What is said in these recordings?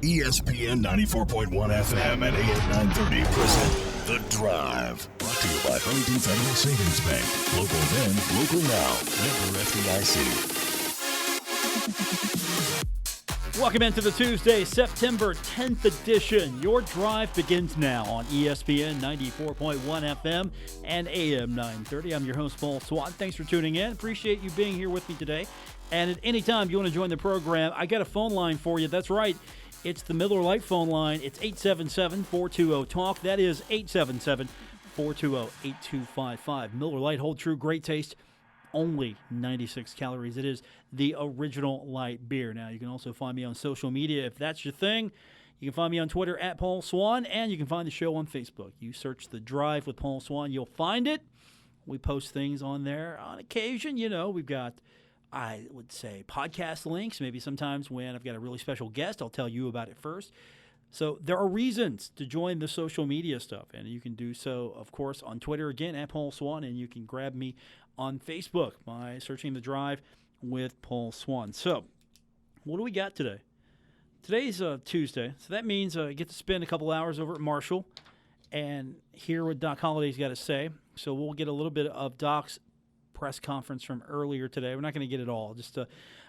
ESPN 94.1 FM and AM 930 present The Drive. Brought to you by Huntington Federal Savings Bank. Local then, local now. Member FDIC. Welcome into the Tuesday, September 10th edition. Your drive begins now on ESPN 94.1 FM and AM 930. I'm your host, Paul Swann. Thanks for tuning in. Appreciate you being here with me today. And at any time you want to join the program, I got a phone line for you. That's right. It's the Miller Lite phone line. It's 877-420-TALK. That is 877-420-8255. Miller Lite, hold true, great taste. Only 96 calories. It is the original light beer. Now, you can also find me on social media if that's your thing. You can find me on Twitter at Paul Swann, and you can find the show on Facebook. You search The Drive with Paul Swann, you'll find it. We post things on there on occasion. You know, we've got, I would say, podcast links. Maybe sometimes when I've got a really special guest, I'll tell you about it first. So there are reasons to join the social media stuff, and you can do so, of course, on Twitter, again, at Paul Swann, and you can grab me on Facebook by searching The Drive with Paul Swann. So what do we got today? Today's Tuesday, so that means I get to spend a couple hours over at Marshall and hear what Doc Holliday's got to say. So we'll get a little bit of Doc's press conference from earlier today. We're not going to get it all. Just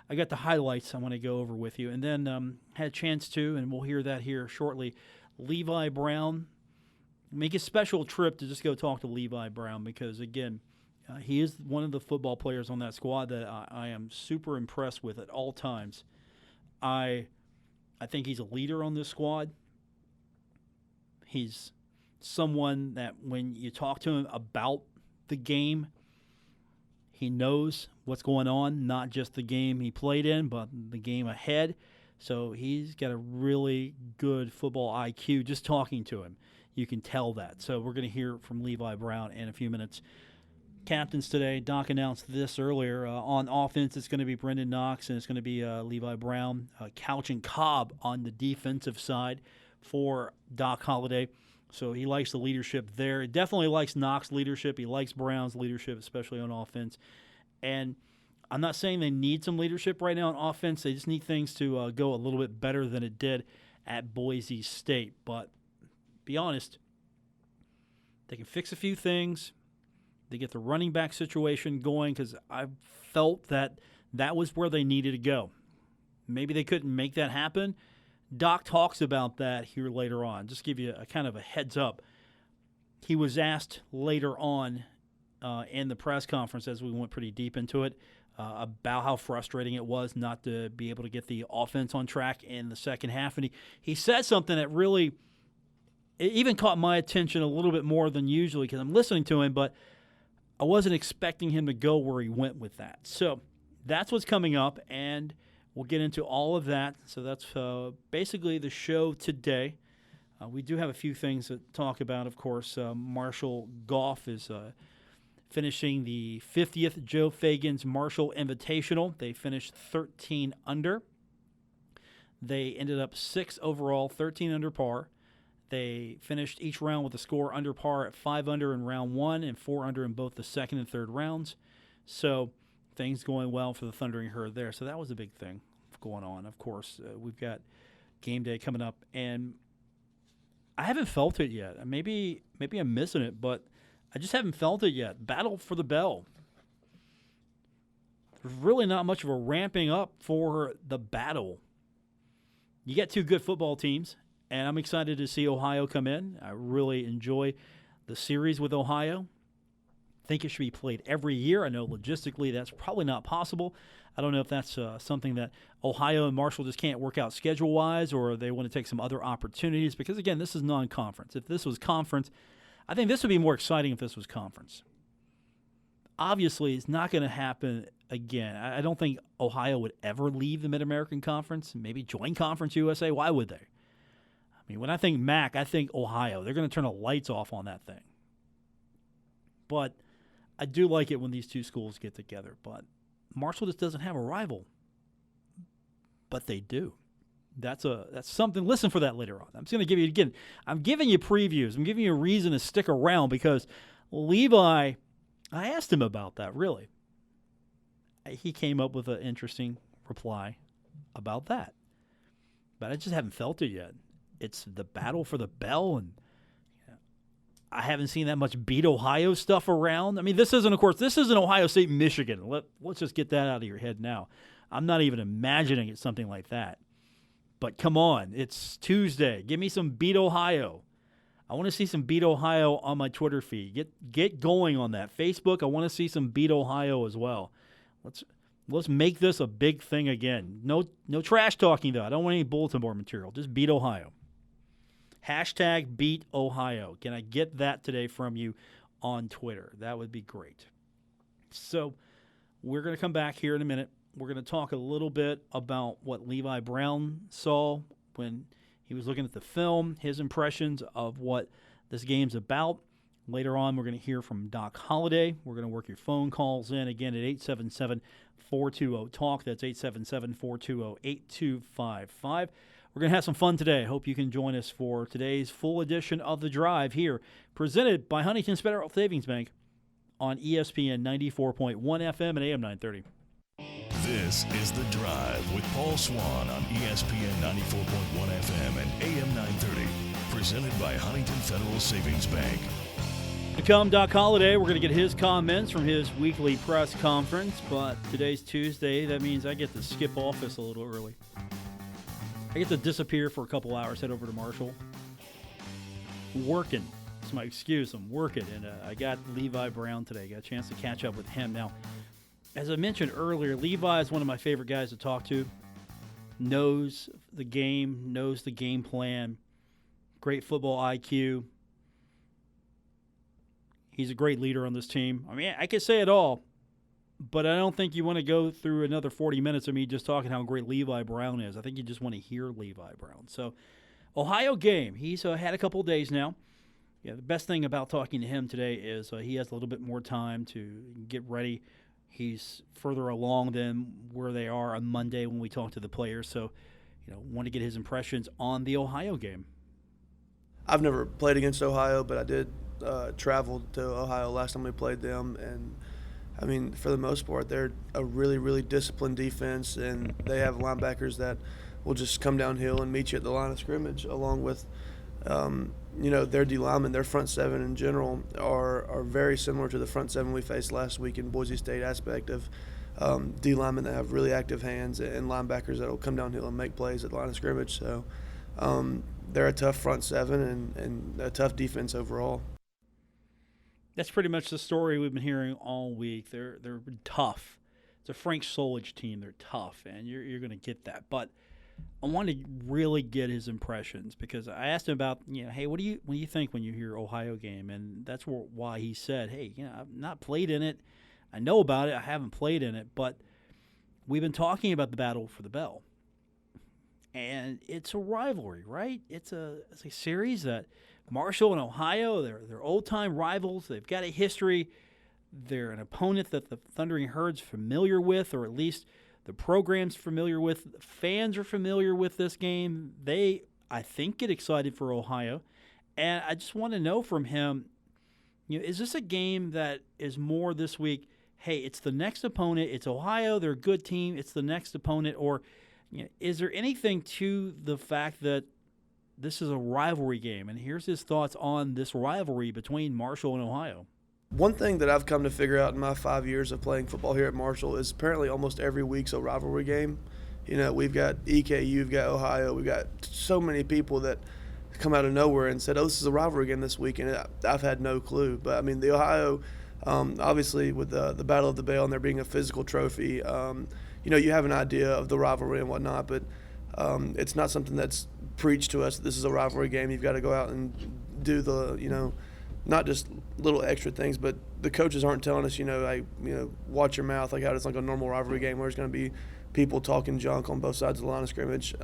I got the highlights I want to go over with you. And then had a chance to, and we'll hear that here shortly, Levi Brown. Make a special trip to just go talk to Levi Brown because, again, he is one of the football players on that squad that I am super impressed with at all times. I think he's a leader on this squad. He's someone that when you talk to him about the game, he knows what's going on, not just the game he played in, but the game ahead. So he's got a really good football IQ just talking to him. You can tell that. So we're going to hear from Levi Brown in a few minutes. Captains today, Doc announced this earlier. On offense, it's going to be Brendan Knox, and it's going to be Levi Brown. Couch and Cobb on the defensive side for Doc Holliday. So he likes the leadership there. He definitely likes Knox's leadership. He likes Brown's leadership, especially on offense. And I'm not saying they need some leadership right now on offense. They just need things to go a little bit better than it did at Boise State. But be honest, they can fix a few things. They get the running back situation going because I felt that was where they needed to go. Maybe they couldn't make that happen. Doc talks about that here later on. Just give you a kind of a heads up. He was asked later on in the press conference as we went pretty deep into it about how frustrating it was not to be able to get the offense on track in the second half. And he said something that really it even caught my attention a little bit more than usually because I'm listening to him, but I wasn't expecting him to go where he went with that. So that's what's coming up, and we'll get into all of that. So that's basically the show today. We do have a few things to talk about, of course. Marshall Golf is finishing the 50th Joe Fagan's Marshall Invitational. They finished 13 under. They ended up 6 overall, 13 under par. They finished each round with a score under par at 5 under in round 1 and 4 under in both the second and third rounds. So things going well for the Thundering Herd there. So that was a big thing going on. Of course, we've got game day coming up, and I haven't felt it yet. Maybe I'm missing it, but I just haven't felt it yet. Battle for the Bell. There's really not much of a ramping up for the battle. You get two good football teams. And I'm excited to see Ohio come in. I really enjoy the series with Ohio. I think it should be played every year. I know logistically that's probably not possible. I don't know if that's something that Ohio and Marshall just can't work out schedule-wise or they want to take some other opportunities because, again, this is non-conference. If this was conference, I think this would be more exciting if this was conference. Obviously, it's not going to happen again. I don't think Ohio would ever leave the Mid-American Conference, maybe join Conference USA. Why would they? I mean, when I think MAC, I think Ohio. They're going to turn the lights off on that thing. But I do like it when these two schools get together. But Marshall just doesn't have a rival. But they do. That's something. Listen for that later on. I'm just going to give you, again, I'm giving you previews. I'm giving you a reason to stick around because Levi, I asked him about that, really. He came up with an interesting reply about that. about it. I just haven't felt it yet. It's the battle for the bell, and I haven't seen that much beat Ohio stuff around. I mean, this isn't Ohio State, Michigan. Let's just get that out of your head now. I'm not even imagining it's something like that. But come on, it's Tuesday. Give me some beat Ohio. I want to see some beat Ohio on my Twitter feed. Get going on that. Facebook, I want to see some beat Ohio as well. Let's make this a big thing again. No trash talking, though. I don't want any bulletin board material. Just beat Ohio. Hashtag beat Ohio. Can I get that today from you on Twitter? That would be great. So we're going to come back here in a minute. We're going to talk a little bit about what Levi Brown saw when he was looking at the film, his impressions of what this game's about. Later on, we're going to hear from Doc Holliday. We're going to work your phone calls in again at 877-420-TALK. That's 877-420-8255. We're going to have some fun today. I hope you can join us for today's full edition of The Drive here, presented by Huntington's Federal Savings Bank on ESPN 94.1 FM and AM 930. This is The Drive with Paul Swann on ESPN 94.1 FM and AM 930. Presented by Huntington Federal Savings Bank. To come, Doc Holliday. We're going to get his comments from his weekly press conference. But today's Tuesday. That means I get to skip office a little early. I get to disappear for a couple hours, head over to Marshall. Working. That's my excuse. I'm working. And I got Levi Brown today. Got a chance to catch up with him. Now, as I mentioned earlier, Levi is one of my favorite guys to talk to. Knows the game, knows the game plan, great football IQ. He's a great leader on this team. I mean, I can say it all, but I don't think you want to go through another 40 minutes of me just talking how great Levi Brown is. I think you just want to hear Levi Brown. So, Ohio game. He's had a couple of days now. Yeah, the best thing about talking to him today is he has a little bit more time to get ready. He's further along than where they are on Monday when we talk to the players. So, want to get his impressions on the Ohio game. I've never played against Ohio, but I did travel to Ohio last time we played them. And, I mean, for the most part, they're a really, really disciplined defense, and they have linebackers that will just come downhill and meet you at the line of scrimmage, along with their D linemen, their front seven in general are very similar to the front seven we faced last week in Boise State aspect of D linemen that have really active hands and linebackers that will come downhill and make plays at the line of scrimmage. So they're a tough front seven and a tough defense overall. That's pretty much the story we've been hearing all week. They're tough. It's a Frank Solich team. They're tough, and you're going to get that. But I wanted to really get his impressions because I asked him about, hey, what do you think when you hear Ohio game? And that's why he said, hey, I've not played in it. I know about it. I haven't played in it, but we've been talking about the battle for the bell. And it's a rivalry, right? It's a series that Marshall and Ohio, they're old-time rivals. They've got a history. They're an opponent that the Thundering Herd's familiar with, or at least the program's familiar with. Fans are familiar with this game. They, I think, get excited for Ohio. And I just want to know from him, is this a game that is more this week, hey, it's the next opponent, it's Ohio, they're a good team, it's the next opponent, or is there anything to the fact that this is a rivalry game? And here's his thoughts on this rivalry between Marshall and Ohio. One thing that I've come to figure out in my 5 years of playing football here at Marshall is apparently almost every week's a rivalry game. We've got EKU, we've got Ohio, we've got so many people that come out of nowhere and said, oh, this is a rivalry game this week, and I've had no clue. But, I mean, the Ohio, obviously with the Battle of the Bell and there being a physical trophy, you have an idea of the rivalry and whatnot, but it's not something that's preached to us. This is a rivalry game. You've got to go out and do the, not just little extra things, but the coaches aren't telling us, watch your mouth, like how it's like a normal rivalry game where there's going to be people talking junk on both sides of the line of scrimmage.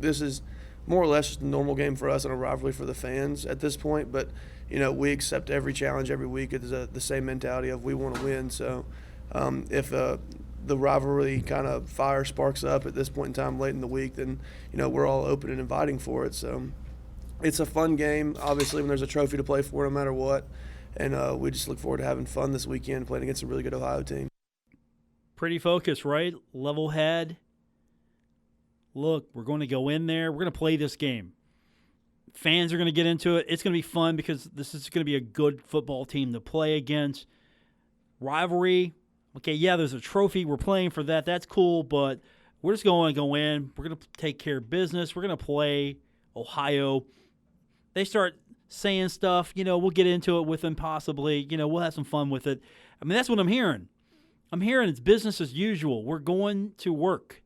This is more or less just a normal game for us and a rivalry for the fans at this point, but, we accept every challenge every week. It's the same mentality of we want to win. So if the rivalry kind of fire sparks up at this point in time late in the week, then, we're all open and inviting for it. So it's a fun game, obviously, when there's a trophy to play for no matter what. And we just look forward to having fun this weekend playing against a really good Ohio team. Pretty focused, right? Level head, look, we're going to go in there. We're going to play this game. Fans are going to get into it. It's going to be fun because this is going to be a good football team to play against. Rivalry, okay, yeah, there's a trophy. We're playing for that. That's cool, but we're just going to go in. We're going to take care of business. We're going to play Ohio. They start saying stuff, we'll get into it with them possibly. We'll have some fun with it. I mean, that's what I'm hearing. I'm hearing it's business as usual. We're going to work.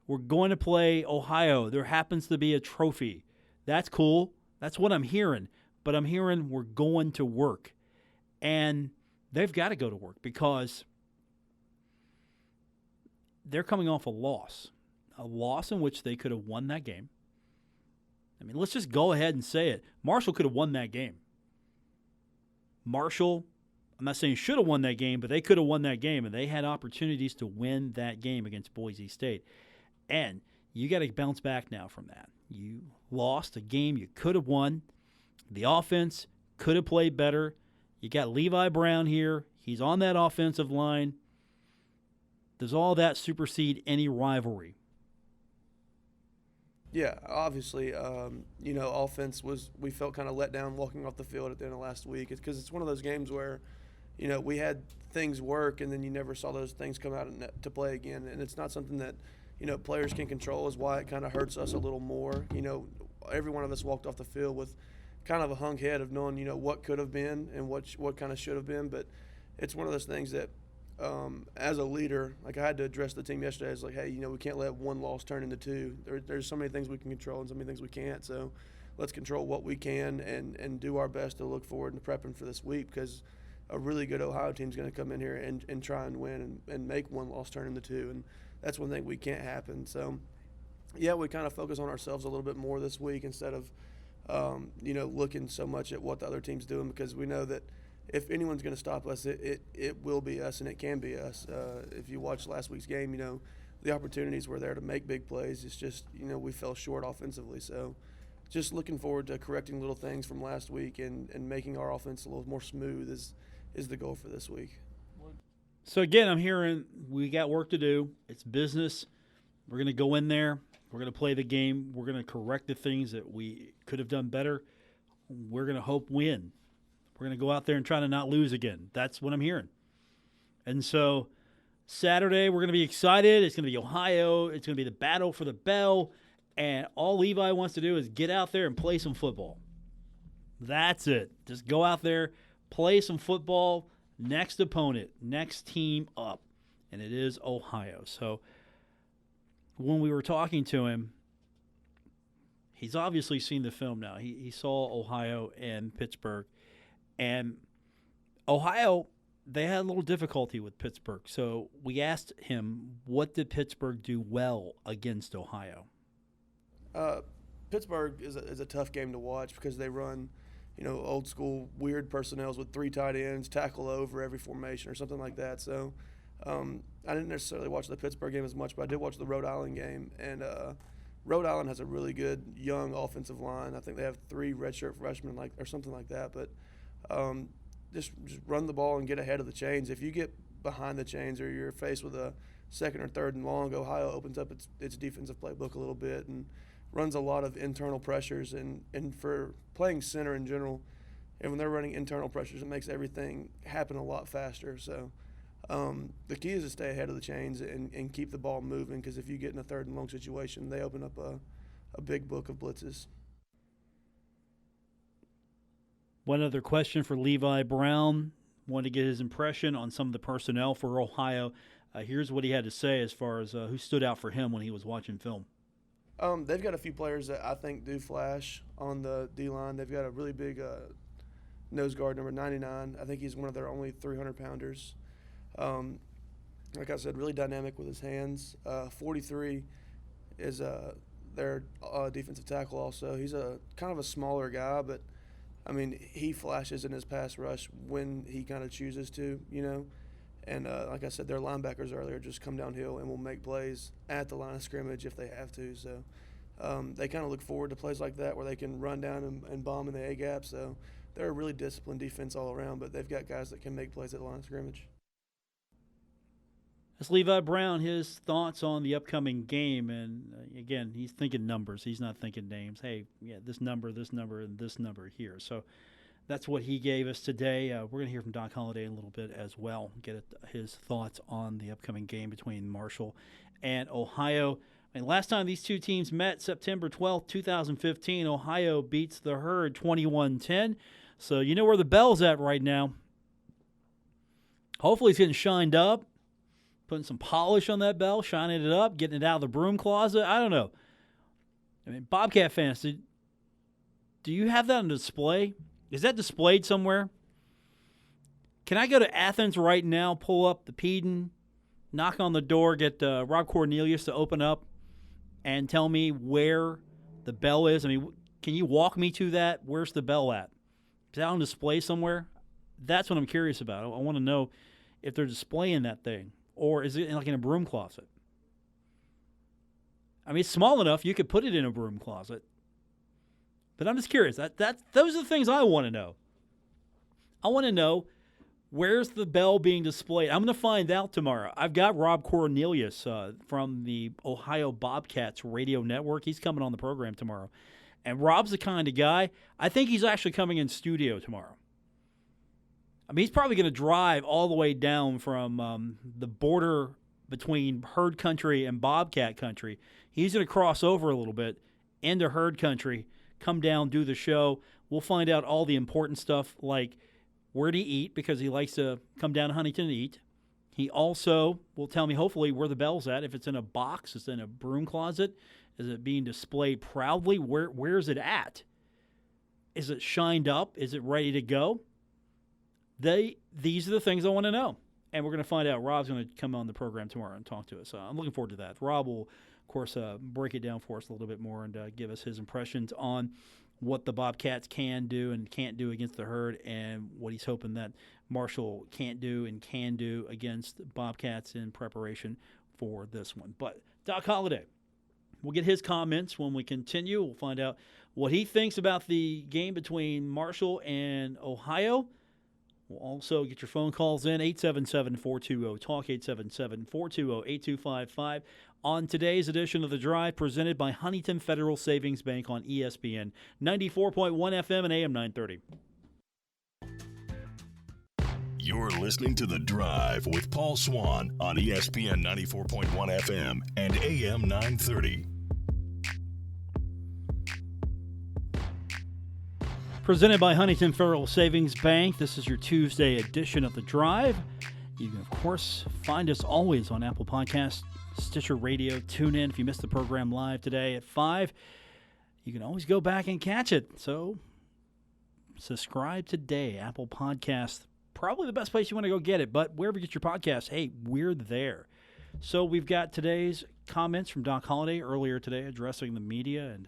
We're going to play Ohio. There happens to be a trophy. That's cool. That's what I'm hearing. But I'm hearing we're going to work. And they've got to go to work because they're coming off a loss in which they could have won that game. I mean, let's just go ahead and say it. Marshall could have won that game. Marshall, I'm not saying should have won that game, but they could have won that game, and they had opportunities to win that game against Boise State. And you got to bounce back now from that. You lost a game you could have won. The offense could have played better. You got Levi Brown here. He's on that offensive line. Does all that supersede any rivalry? Yeah, obviously, offense we felt kind of let down walking off the field at the end of last week. It's because it's one of those games where, we had things work and then you never saw those things come out to play again. And it's not something that, players can control, is why it kind of hurts us a little more. Every one of us walked off the field with kind of a hung head of knowing, what could have been and what kind of should have been. But it's one of those things that, as a leader, like I had to address the team yesterday. It's like, hey, we can't let one loss turn into two. There's so many things we can control and so many things we can't. So let's control what we can and do our best to look forward and prepping for this week, because a really good Ohio team is going to come in here and try and win and make one loss turn into two. And that's one thing we can't happen. So, yeah, we kind of focus on ourselves a little bit more this week instead of, looking so much at what the other team's doing, because we know that if anyone's going to stop us, it will be us, and it can be us. If you watch last week's game, the opportunities were there to make big plays. It's just, we fell short offensively. So just looking forward to correcting little things from last week and making our offense a little more smooth is the goal for this week. So, again, I'm hearing we got work to do. It's business. We're going to go in there. We're going to play the game. We're going to correct the things that we could have done better. We're going to hope win. We're going to go out there and try to not lose again. That's what I'm hearing. And so Saturday we're going to be excited. It's going to be Ohio. It's going to be the battle for the bell. And all Levi wants to do is get out there and play some football. That's it. Just go out there, play some football. Next opponent, next team up. And it is Ohio. So when we were talking to him, he's obviously seen the film now. He saw Ohio and Pittsburgh. And Ohio, they had a little difficulty with Pittsburgh. So we asked him, what did Pittsburgh do well against Ohio? Pittsburgh is a tough game to watch because they run, old school weird personnels with 3 tight ends, tackle over every formation or something like that. So I didn't necessarily watch the Pittsburgh game as much, but I did watch the Rhode Island game. And Rhode Island has a really good young offensive line. I think they have 3 redshirt freshmen or something like that. But just run the ball and get ahead of the chains. If you get behind the chains or you're faced with a second or third and long, Ohio opens up its defensive playbook a little bit and runs a lot of internal pressures. And for playing center in general, and when they're running internal pressures, it makes everything happen a lot faster. So the key is to stay ahead of the chains and keep the ball moving, because if you get in a third and long situation, they open up a big book of blitzes. One other question for Levi Brown. Wanted to get his impression on some of the personnel for Ohio. Here's what he had to say as far as who stood out for him when he was watching film. They've got a few players that I think do flash on the D-line. They've got a really big nose guard, number 99. I think he's one of their only 300-pounders. Like I said, really dynamic with his hands. 43 is their defensive tackle also. He's a kind of a smaller guy, but I mean, he flashes in his pass rush when he kind of chooses to, And like I said, their linebackers earlier just come downhill and will make plays at the line of scrimmage if they have to. So they kind of look forward to plays like that where they can run down and bomb in the A-gap. So they're a really disciplined defense all around, but they've got guys that can make plays at the line of scrimmage. That's Levi Brown, his thoughts on the upcoming game. And again, he's thinking numbers. He's not thinking names. Hey, yeah, this number, and this number here. So that's what he gave us today. We're going to hear from Doc Holliday in a little bit as well, get his thoughts on the upcoming game between Marshall and Ohio. I mean, last time these two teams met, September 12th, 2015, Ohio beats the Herd 21-10. So you know where the bell's at right now. Hopefully it's getting shined up, putting some polish on that bell, shining it up, getting it out of the broom closet. I don't know. I mean, Bobcat fans, do you have that on display? Is that displayed somewhere? Can I go to Athens right now, pull up the Peden, knock on the door, get Rob Cornelius to open up and tell me where the bell is? I mean, can you walk me to that? Where's the bell at? Is that on display somewhere? That's what I'm curious about. I want to know if they're displaying that thing, or is it like in a broom closet? I mean, it's small enough you could put it in a broom closet. But I'm just curious. Those are the things I want to know. I want to know, where's the bell being displayed? I'm going to find out tomorrow. I've got Rob Cornelius from the Ohio Bobcats radio network. He's coming on the program tomorrow. And Rob's the kind of guy, I think he's actually coming in studio tomorrow. I mean, he's probably going to drive all the way down from the border between Herd Country and Bobcat Country. He's going to cross over a little bit into Herd Country, come down, do the show. We'll find out all the important stuff, like where to eat, because he likes to come down to Huntington to eat. He also will tell me, hopefully, where the bell's at. If it's in a box, it's in a broom closet. Is it being displayed proudly? Where is it at? Is it shined up? Is it ready to go? These are the things I want to know. And we're going to find out. Rob's going to come on the program tomorrow and talk to us. I'm looking forward to that. Rob will, of course, break it down for us a little bit more and give us his impressions on what the Bobcats can do and can't do against the Herd, and what he's hoping that Marshall can't do and can do against Bobcats in preparation for this one. But Doc Holliday, we'll get his comments when we continue. We'll find out what he thinks about the game between Marshall and Ohio. We'll also get your phone calls in, 877-420-TALK, 877-420-8255. On today's edition of The Drive, presented by Huntington Federal Savings Bank on ESPN 94.1 FM and AM 930. You're listening to The Drive with Paul Swann on ESPN 94.1 FM and AM 930. Presented by Huntington Federal Savings Bank. This is your Tuesday edition of The Drive. You can, of course, find us always on Apple Podcasts, Stitcher Radio, TuneIn. If you missed the program live today at 5, you can always go back and catch it. So subscribe today. Apple Podcasts, probably the best place you want to go get it. But wherever you get your podcasts, hey, we're there. So we've got today's comments from Doc Holliday earlier today addressing the media, and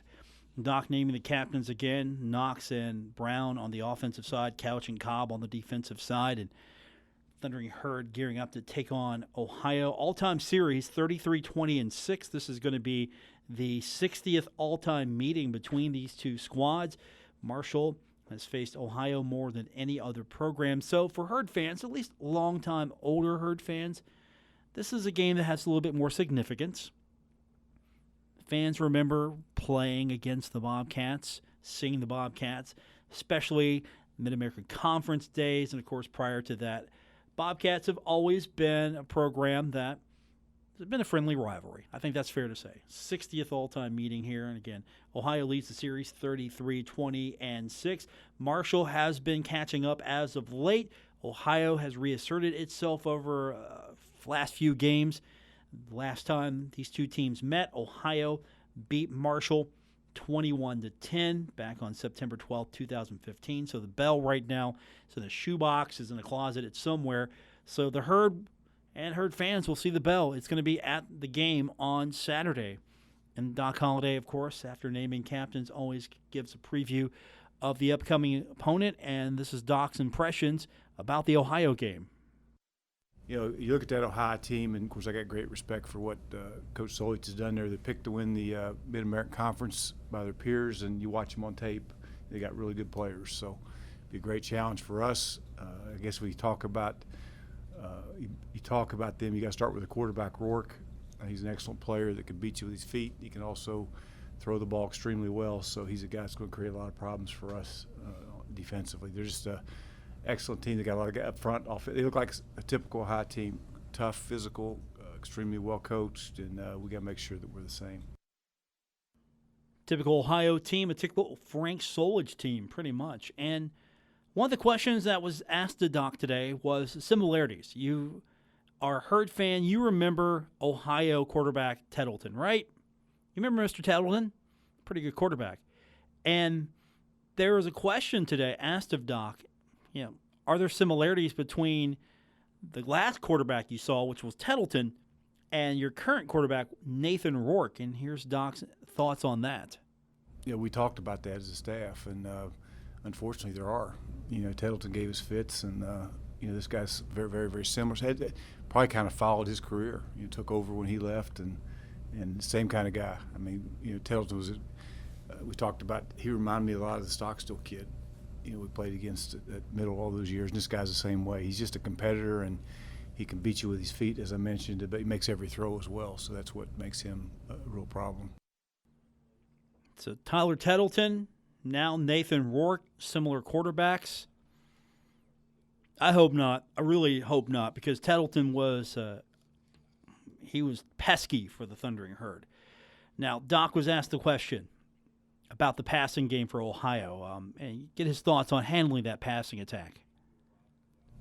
Doc naming the captains again, Knox and Brown on the offensive side, Couch and Cobb on the defensive side, and Thundering Herd gearing up to take on Ohio. All-time series, 33-20-6. This is going to be the 60th all-time meeting between these two squads. Marshall has faced Ohio more than any other program. So for Herd fans, at least long-time older Herd fans, this is a game that has a little bit more significance. Fans remember playing against the Bobcats, seeing the Bobcats, especially Mid-American Conference days, and of course prior to that. Bobcats have always been a program that has been a friendly rivalry. I think that's fair to say. 60th all-time meeting here, and again, Ohio leads the series 33-20-6. Marshall has been catching up as of late. Ohio has reasserted itself over last few games. Last time these two teams met, Ohio beat Marshall 21-10 back on September 12, 2015. So the bell right now is in a shoebox, is in a closet, it's somewhere. So the Herd and Herd fans will see the bell. It's going to be at the game on Saturday. And Doc Holliday, of course, after naming captains, always gives a preview of the upcoming opponent. And this is Doc's impressions about the Ohio game. You know, you look at that Ohio team, and, of course, I got great respect for what Coach Solich has done there. They picked to win the Mid-American Conference by their peers, and you watch them on tape, they got really good players. So it'll be a great challenge for us. I guess we talk about You talk about them, you got to start with the quarterback, Rourke. He's an excellent player that can beat you with his feet. He can also throw the ball extremely well, so he's a guy that's going to create a lot of problems for us defensively. They're just an excellent team. They got a lot of guys up front. They look like a typical high team, tough, physical, extremely well coached, and we got to make sure that we're the same. Typical Ohio team, a typical Frank Solich team, pretty much. And one of the questions that was asked to Doc today was similarities. You are a Herd fan. You remember Ohio quarterback Tettleton, right? You remember Mr. Tettleton? Pretty good quarterback. And there was a question today asked of Doc, are there similarities between the last quarterback you saw, which was Tettleton, and your current quarterback, Nathan Rourke? And here's Doc's thoughts on that. We talked about that as a staff, and unfortunately there are. Tettleton gave us fits, and this guy's very, very, very similar. Probably kind of followed his career. Took over when he left, and same kind of guy. I mean, Tettleton was. We talked about. He reminded me a lot of the Stockstill kid. We played against at middle all those years, and this guy's the same way. He's just a competitor, and he can beat you with his feet, as I mentioned, but he makes every throw as well. So that's what makes him a real problem. So Tyler Tettleton, now Nathan Rourke, similar quarterbacks. I hope not. I really hope not, because Tettleton was he was pesky for the Thundering Herd. Now, Doc was asked the question about the passing game for Ohio, and get his thoughts on handling that passing attack.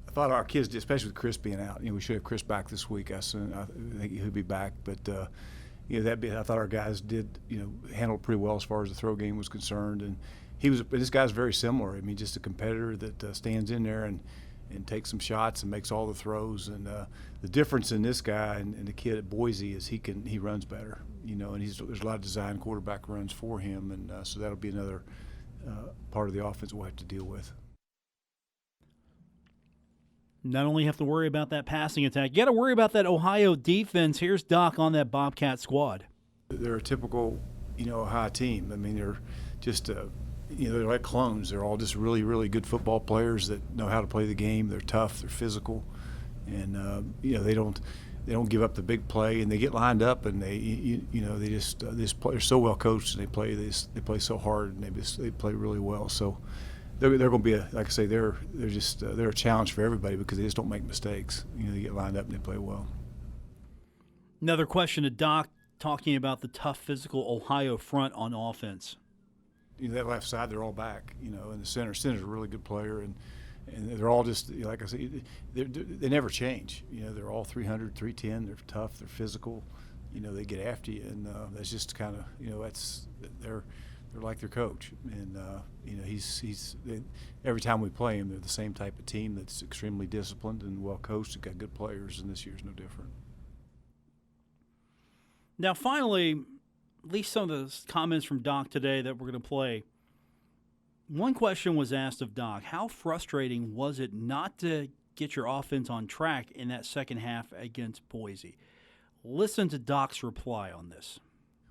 I thought our kids did, especially with Chris being out. We should have Chris back this week. I think he'll be back, but I thought our guys did handle it pretty well as far as the throw game was concerned. And this guy's very similar. I mean, just a competitor that stands in there and takes some shots and makes all the throws. And the difference in this guy and the kid at Boise is he runs better. And there's a lot of design quarterback runs for him, and so that'll be another part of the offense we'll have to deal with. Not only have to worry about that passing attack, you got to worry about that Ohio defense. Here's Doc on that Bobcat squad. They're a typical, Ohio team. I mean, they're just, they're like clones. They're all just really, really good football players that know how to play the game. They're tough. They're physical, and they don't give up the big play, and they get lined up, and they just play. They're so well coached, and they play so hard, and they play really well. So. They're going to be like I say, they're a challenge for everybody because they just don't make mistakes. They get lined up and they play well. Another question to Doc, talking about the tough, physical Ohio front on offense. That left side, they're all back. In the center. Center's a really good player, and they're all just like I say, they never change. They're all 300, 310. They're tough. They're physical. They get after you, and that's just kind of they're like their coach, and every time we play them, they're the same type of team that's extremely disciplined and well coached and got good players, and this year's no different. Now, finally, at least some of the comments from Doc today that we're going to play. One question was asked of Doc: how frustrating was it not to get your offense on track in that second half against Boise? Listen to Doc's reply on this.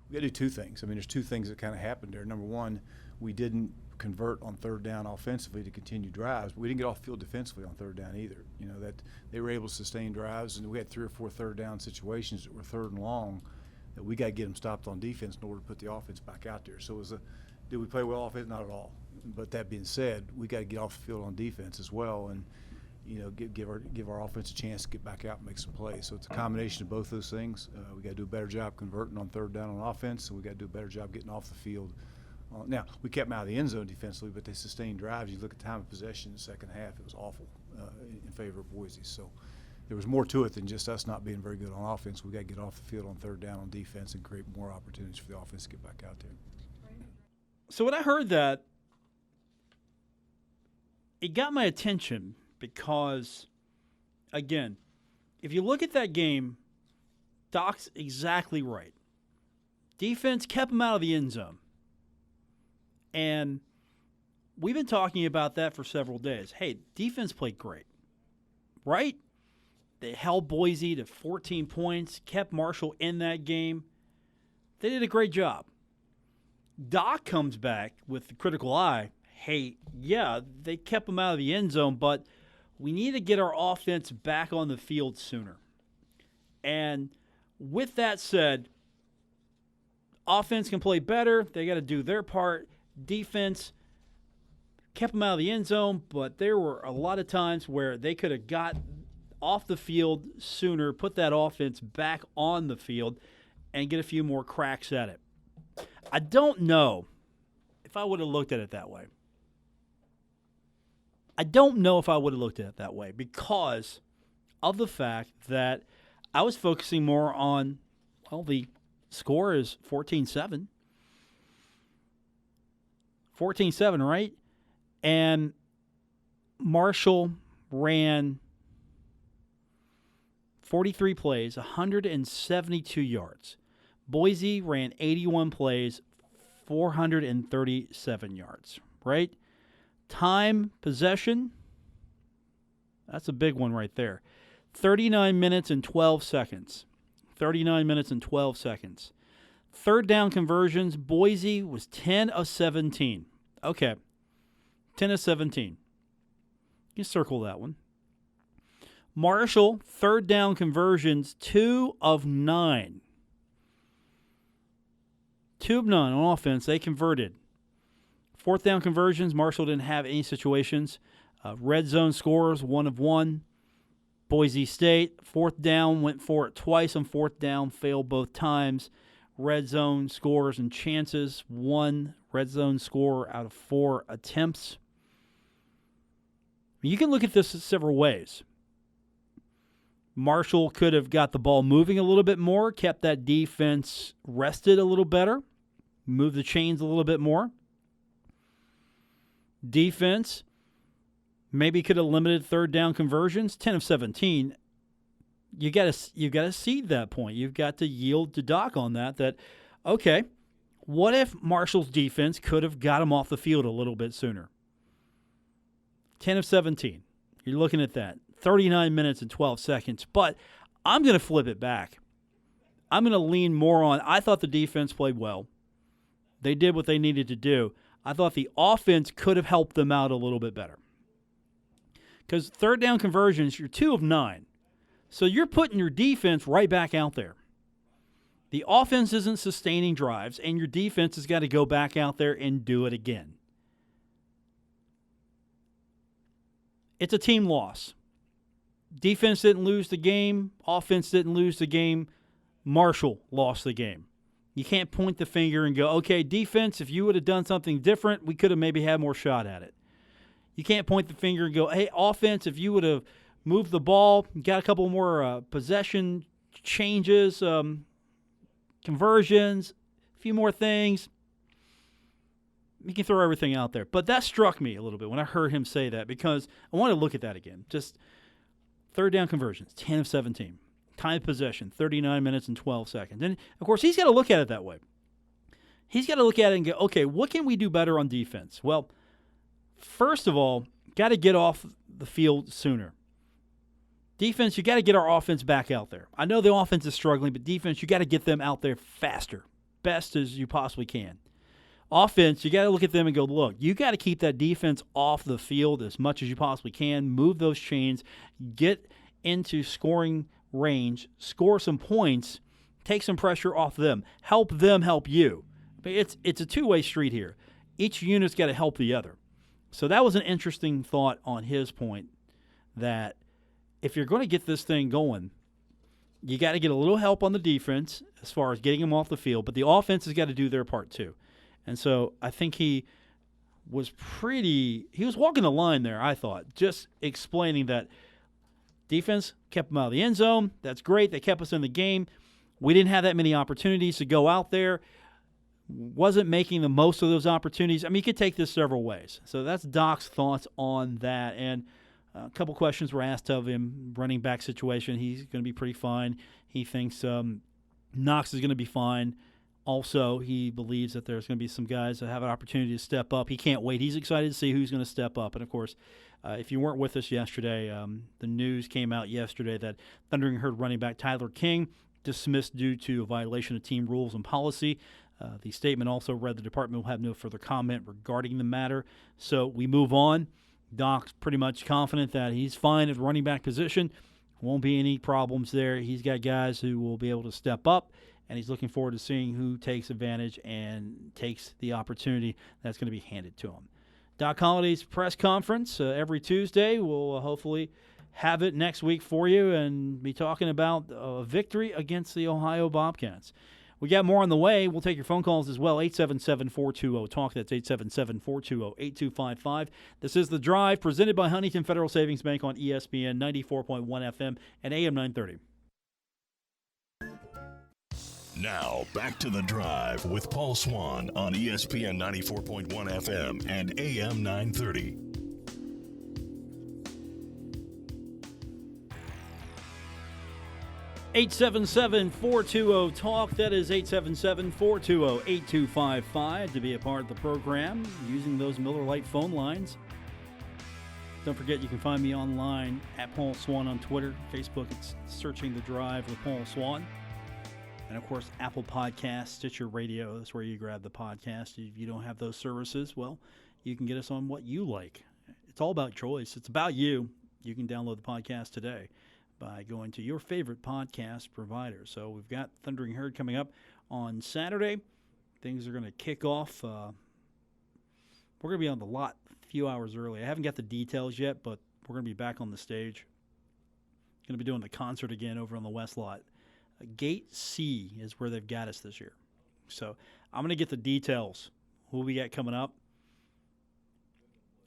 We got to do two things. I mean, there's two things that kind of happened there. Number one, we didn't convert on third down offensively to continue drives, but we didn't get off the field defensively on third down either. That they were able to sustain drives, and we had 3 or 4 third down situations that were third and long that we got to get them stopped on defense in order to put the offense back out there. So did we play well offense? Not at all. But that being said, we got to get off the field on defense as well, and give our offense a chance to get back out and make some plays. So it's a combination of both those things. We got to do a better job converting on third down on offense, and we got to do a better job getting off the field. Now, we kept them out of the end zone defensively, but they sustained drives. You look at time of possession in the second half, it was awful in favor of Boise. So there was more to it than just us not being very good on offense. We got to get off the field on third down on defense and create more opportunities for the offense to get back out there. So when I heard that, it got my attention. Because, again, if you look at that game, Doc's exactly right. Defense kept him out of the end zone. And we've been talking about that for several days. Hey, defense played great, right? They held Boise to 14 points, kept Marshall in that game. They did a great job. Doc comes back with the critical eye. Hey, yeah, they kept him out of the end zone, but we need to get our offense back on the field sooner. And with that said, offense can play better. They got to do their part. Defense kept them out of the end zone, but there were a lot of times where they could have got off the field sooner, put that offense back on the field, and get a few more cracks at it. I don't know if I would have looked at it that way. I don't know if I would have looked at it that way because of the fact that I was focusing more on, well, the score is 14-7. 14-7, right? And Marshall ran 43 plays, 172 yards. Boise ran 81 plays, 437 yards, right? Time, possession, that's a big one right there. 39 minutes and 12 seconds. 39 minutes and 12 seconds. Third down conversions, Boise was 10 of 17. Okay, 10 of 17. You circle that one. Marshall, third down conversions, 2 of 9. 2 of 9 on offense, they converted. Fourth down conversions, Marshall didn't have any situations. Red zone scores, 1 of 1. Boise State, fourth down, went for it twice on fourth down, failed both times. Red zone scores and chances, 1 red zone score out of 4 attempts. You can look at this several ways. Marshall could have got the ball moving a little bit more, kept that defense rested a little better, moved the chains a little bit more. Defense maybe could have limited third down conversions, 10 of 17. You got to seed that point. You've got to yield to Doc on that, okay, what if Marshall's defense could have got him off the field a little bit sooner? 10 of 17. You're looking at that. 39 minutes and 12 seconds. But I'm going to flip it back. I'm going to lean more on, I thought the defense played well. They did what they needed to do. I thought the offense could have helped them out a little bit better. Because third down conversions, you're 2 of 9. So you're putting your defense right back out there. The offense isn't sustaining drives, and your defense has got to go back out there and do it again. It's a team loss. Defense didn't lose the game. Offense didn't lose the game. Marshall lost the game. You can't point the finger and go, okay, defense, if you would have done something different, we could have maybe had more shot at it. You can't point the finger and go, hey, offense, if you would have moved the ball, got a couple more possession changes, conversions, a few more things, you can throw everything out there. But that struck me a little bit when I heard him say that because I want to look at that again. Just third down conversions, 10 of 17. Time of possession, 39 minutes and 12 seconds. And, of course, he's got to look at it that way. He's got to look at it and go, okay, what can we do better on defense? Well, first of all, got to get off the field sooner. Defense, you got to get our offense back out there. I know the offense is struggling, but defense, you got to get them out there faster, best as you possibly can. Offense, you got to look at them and go, look, you got to keep that defense off the field as much as you possibly can, move those chains, get into scoring range, score some points, take some pressure off them, help you. It's a two-way street here. Each unit's got to help the other. So that was an interesting thought on his point that if you're going to get this thing going, you got to get a little help on the defense as far as getting them off the field, but the offense has got to do their part too. And so I think he was walking the line there, I thought, just explaining that defense kept them out of the end zone. That's great. They kept us in the game. We didn't have that many opportunities to go out there. Wasn't making the most of those opportunities. I mean, you could take this several ways. So that's Doc's thoughts on that. And a couple questions were asked of him. Running back situation, he's going to be pretty fine. He thinks Knox is going to be fine. Also, he believes that there's going to be some guys that have an opportunity to step up. He can't wait. He's excited to see who's going to step up. And, of course, if you weren't with us yesterday, the news came out yesterday that Thundering Herd running back Tyler King dismissed due to a violation of team rules and policy. The statement also read the department will have no further comment regarding the matter. So we move on. Doc's pretty much confident that he's fine at the running back position. Won't be any problems there. He's got guys who will be able to step up, and he's looking forward to seeing who takes advantage and takes the opportunity that's going to be handed to him. Doc Holliday's press conference every Tuesday. We'll hopefully have it next week for you and be talking about a victory against the Ohio Bobcats. We got more on the way. We'll take your phone calls as well. 877-420-TALK. That's 877-420-8255. This is The Drive, presented by Huntington Federal Savings Bank on ESPN 94.1 FM and AM 930. Now, back to The Drive with Paul Swann on ESPN 94.1 FM and AM 930. (877-420-TALK). That is 877-420-8255 to be a part of the program using those Miller Lite phone lines. Don't forget, you can find me online at Paul Swann on Twitter. Facebook, it's searching The Drive with Paul Swann. And, of course, Apple Podcasts, Stitcher Radio. That's where you grab the podcast. If you don't have those services, well, you can get us on what you like. It's all about choice. It's about you. You can download the podcast today by going to your favorite podcast provider. So we've got Thundering Herd coming up on Saturday. Things are going to kick off. We're going to be on the lot a few hours early. I haven't got the details yet, but we're going to be back on the stage. Going to be doing the concert again over on the West Lot. Gate C is where they've got us this year. So I'm going to get the details, who we got coming up.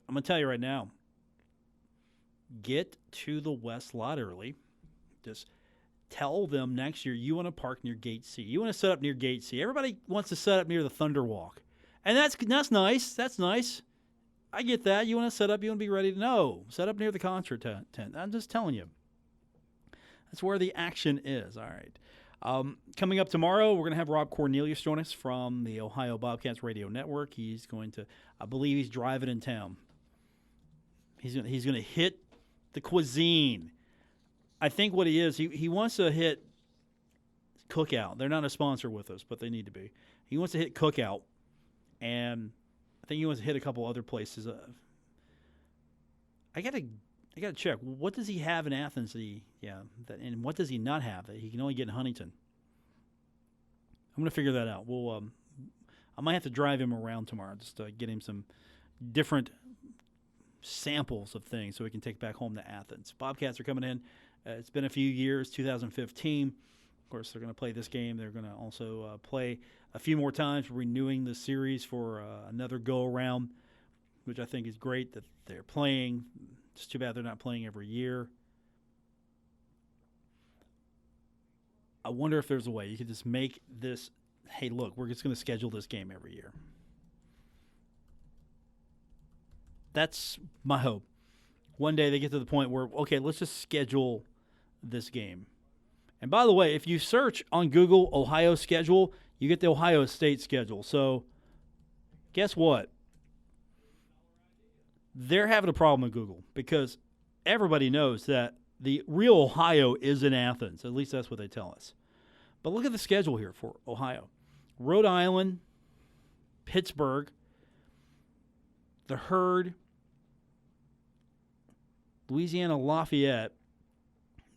I'm going to tell you right now, get to the West Lot early. Just tell them next year you want to park near Gate C. You want to set up near Gate C. Everybody wants to set up near the Thunder Walk. And that's nice. That's nice. I get that. You want to set up, you want to be ready to know. Set up near the concert tent. I'm just telling you. That's where the action is. All right. Coming up tomorrow, we're going to have Rob Cornelius join us from the Ohio Bobcats Radio Network. He's going to, I believe he's driving in town. He's going to hit the cuisine. I think what he is, he wants to hit Cookout. They're not a sponsor with us, but they need to be. He wants to hit Cookout, and I think he wants to hit a couple other places. I gotta check. What does he have in Athens? And what does he not have that he can only get in Huntington? I'm gonna figure that out. I might have to drive him around tomorrow just to get him some different samples of things so we can take back home to Athens. Bobcats are coming in. It's been a few years, 2015. Of course, they're going to play this game. They're going to also play a few more times, renewing the series for another go-around, which I think is great that they're playing. It's too bad they're not playing every year. I wonder if there's a way you could just make this, hey, look, we're just going to schedule this game every year. That's my hope. One day they get to the point where, okay, let's just schedule this game. And by the way, if you search on Google Ohio schedule, you get the Ohio State schedule. So guess what? They're having a problem with Google because everybody knows that the real Ohio is in Athens. At least that's what they tell us. But look at the schedule here for Ohio. Rhode Island, Pittsburgh, the Herd, Louisiana Lafayette.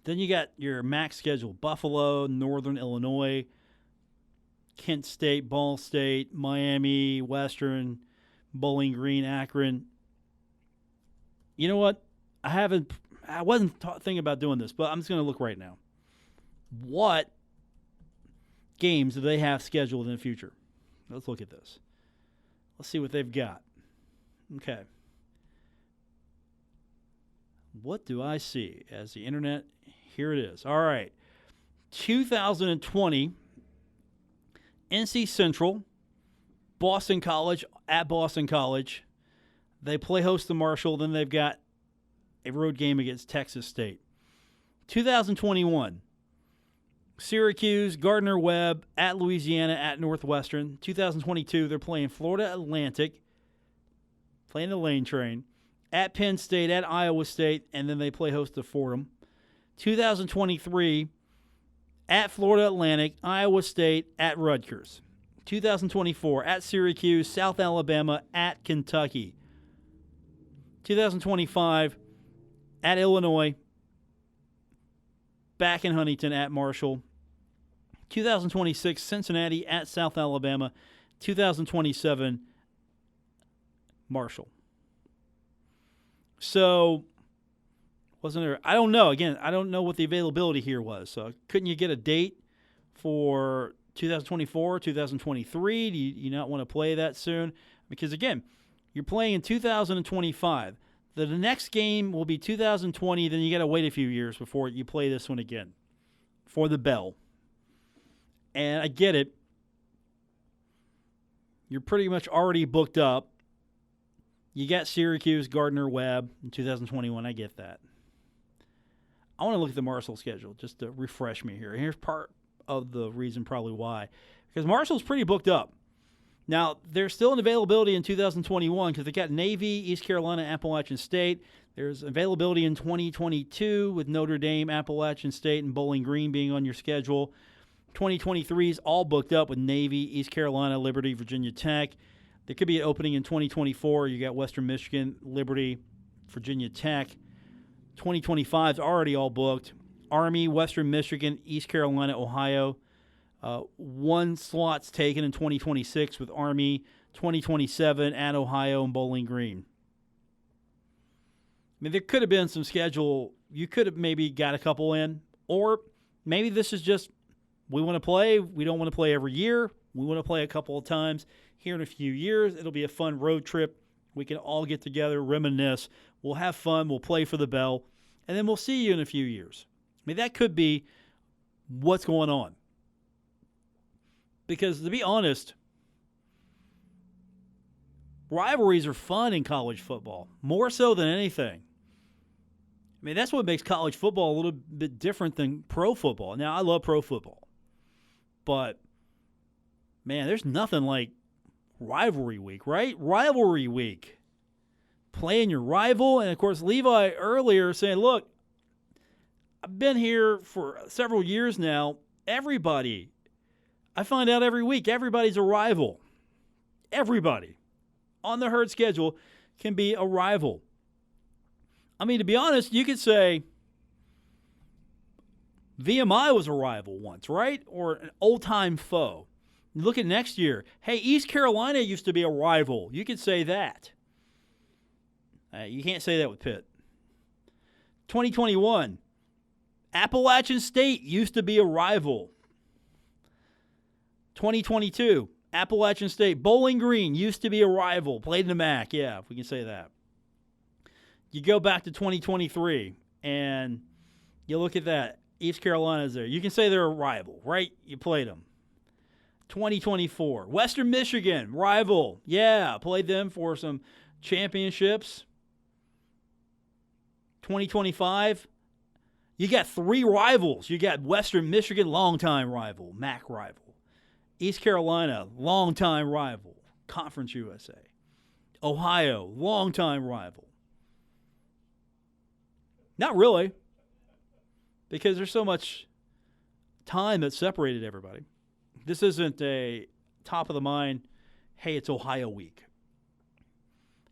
Then you got your MAC schedule: Buffalo, Northern Illinois, Kent State, Ball State, Miami, Western, Bowling Green, Akron. You know what? I wasn't thinking about doing this, but I'm just going to look right now. What games do they have scheduled in the future? Let's look at this. Let's see what they've got. Okay. What do I see as the internet? Here it is. All right. 2020, NC Central, Boston College, at Boston College. They play host to Marshall. Then they've got a road game against Texas State. 2021, Syracuse, Gardner-Webb, at Louisiana, at Northwestern. 2022, they're playing Florida Atlantic, playing the Lane Train, at Penn State, at Iowa State, and then they play host to Fordham. 2023, at Florida Atlantic, Iowa State, at Rutgers. 2024, at Syracuse, South Alabama, at Kentucky. 2025 at Illinois, back in Huntington at Marshall. 2026 Cincinnati at South Alabama. 2027 Marshall. So, wasn't there? I don't know. Again, I don't know what the availability here was. So, couldn't you get a date for 2024, 2023? Do you not want to play that soon? Because, again, you're playing in 2025. The next game will be 2020. Then you got to wait a few years before you play this one again for the bell. And I get it. You're pretty much already booked up. You got Syracuse, Gardner Webb in 2021. I get that. I want to look at the Marshall schedule just to refresh me here. And here's part of the reason probably why. Because Marshall's pretty booked up. Now, there's still an availability in 2021 because they got Navy, East Carolina, Appalachian State. There's availability in 2022 with Notre Dame, Appalachian State, and Bowling Green being on your schedule. 2023 is all booked up with Navy, East Carolina, Liberty, Virginia Tech. There could be an opening in 2024. You got Western Michigan, Liberty, Virginia Tech. 2025 is already all booked. Army, Western Michigan, East Carolina, Ohio. One slot's taken in 2026 with Army. 2027 at Ohio and Bowling Green. I mean, there could have been some schedule. You could have maybe got a couple in. Or maybe this is just, we want to play. We don't want to play every year. We want to play a couple of times here in a few years. It'll be a fun road trip. We can all get together, reminisce. We'll have fun. We'll play for the bell. And then we'll see you in a few years. I mean, that could be what's going on. Because to be honest, rivalries are fun in college football, more so than anything. I mean, that's what makes college football a little bit different than pro football. Now, I love pro football. But, man, there's nothing like rivalry week, right? Rivalry week. Playing your rival. And, of course, Levi earlier saying, look, I've been here for several years now. Everybody, I find out every week, everybody's a rival. Everybody on the herd schedule can be a rival. I mean, to be honest, you could say VMI was a rival once, right? Or an old-time foe. Look at next year. Hey, East Carolina used to be a rival. You could say that. You can't say that with Pitt. 2021, Appalachian State used to be a rival. 2022, Appalachian State. Bowling Green used to be a rival. Played in the MAC. Yeah, if we can say that. You go back to 2023, and you look at that. East Carolina's there. You can say they're a rival, right? You played them. 2024, Western Michigan, rival. Yeah, played them for some championships. 2025, you got three rivals. You got Western Michigan, longtime rival, MAC rival. East Carolina, longtime rival, Conference USA. Ohio, longtime rival. Not really, because there's so much time that separated everybody. This isn't a top of the mind, hey, it's Ohio week.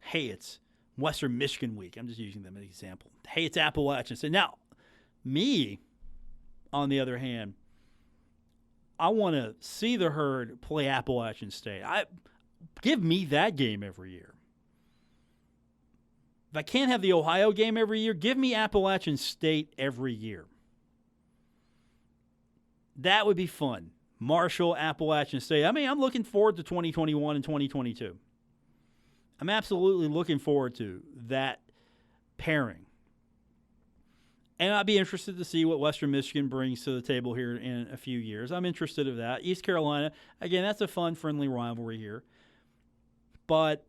Hey, it's Western Michigan week. I'm just using them as an example. Hey, it's Appalachian State. Now, me, on the other hand, I want to see the herd play Appalachian State. Give me that game every year. If I can't have the Ohio game every year, give me Appalachian State every year. That would be fun. Marshall, Appalachian State. I mean, I'm looking forward to 2021 and 2022. I'm absolutely looking forward to that pairing. And I'd be interested to see what Western Michigan brings to the table here in a few years. I'm interested in that. East Carolina, again, that's a fun, friendly rivalry here. But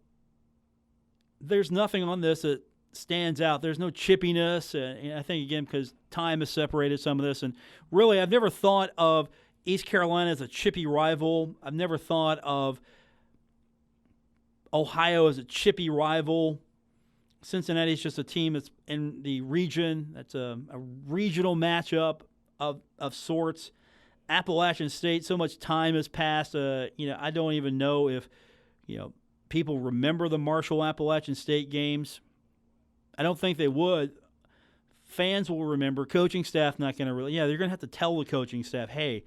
there's nothing on this that stands out. There's no chippiness. And I think, again, because time has separated some of this. And really, I've never thought of East Carolina as a chippy rival. I've never thought of Ohio as a chippy rival. Cincinnati is just a team that's in the region. That's a regional matchup of sorts. Appalachian State, so much time has passed. I don't even know if people remember the Marshall Appalachian State games. I don't think they would. Fans will remember. Coaching staff not going to really. Yeah, they're going to have to tell the coaching staff, hey,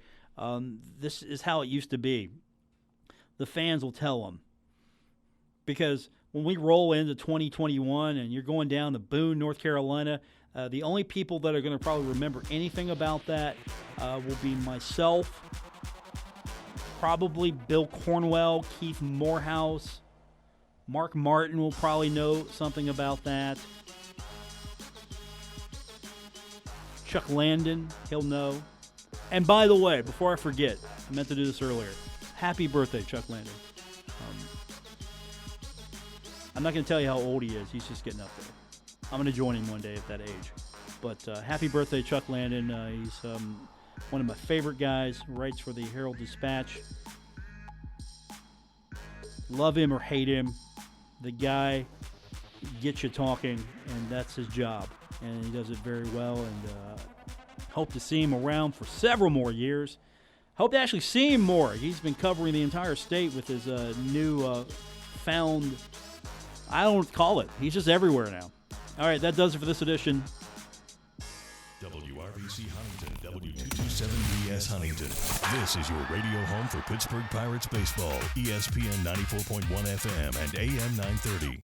this is how it used to be. The fans will tell them. Because when we roll into 2021 and you're going down to Boone, North Carolina, the only people that are going to probably remember anything about that will be myself, probably Bill Cornwell, Keith Morehouse, Mark Martin will probably know something about that. Chuck Landon, he'll know. And by the way, before I forget, I meant to do this earlier. Happy birthday, Chuck Landon. I'm not going to tell you how old he is. He's just getting up there. I'm going to join him one day at that age. But happy birthday, Chuck Landon. He's one of my favorite guys. Writes for the Herald-Dispatch. Love him or hate him, the guy gets you talking, and that's his job. And he does it very well, and hope to see him around for several more years. Hope to actually see him more. He's been covering the entire state with his new found, I don't call it. He's just everywhere now. All right, that does it for this edition. WRVC Huntington, W227BS Huntington. This is your radio home for Pittsburgh Pirates baseball. ESPN 94.1 FM and AM 930.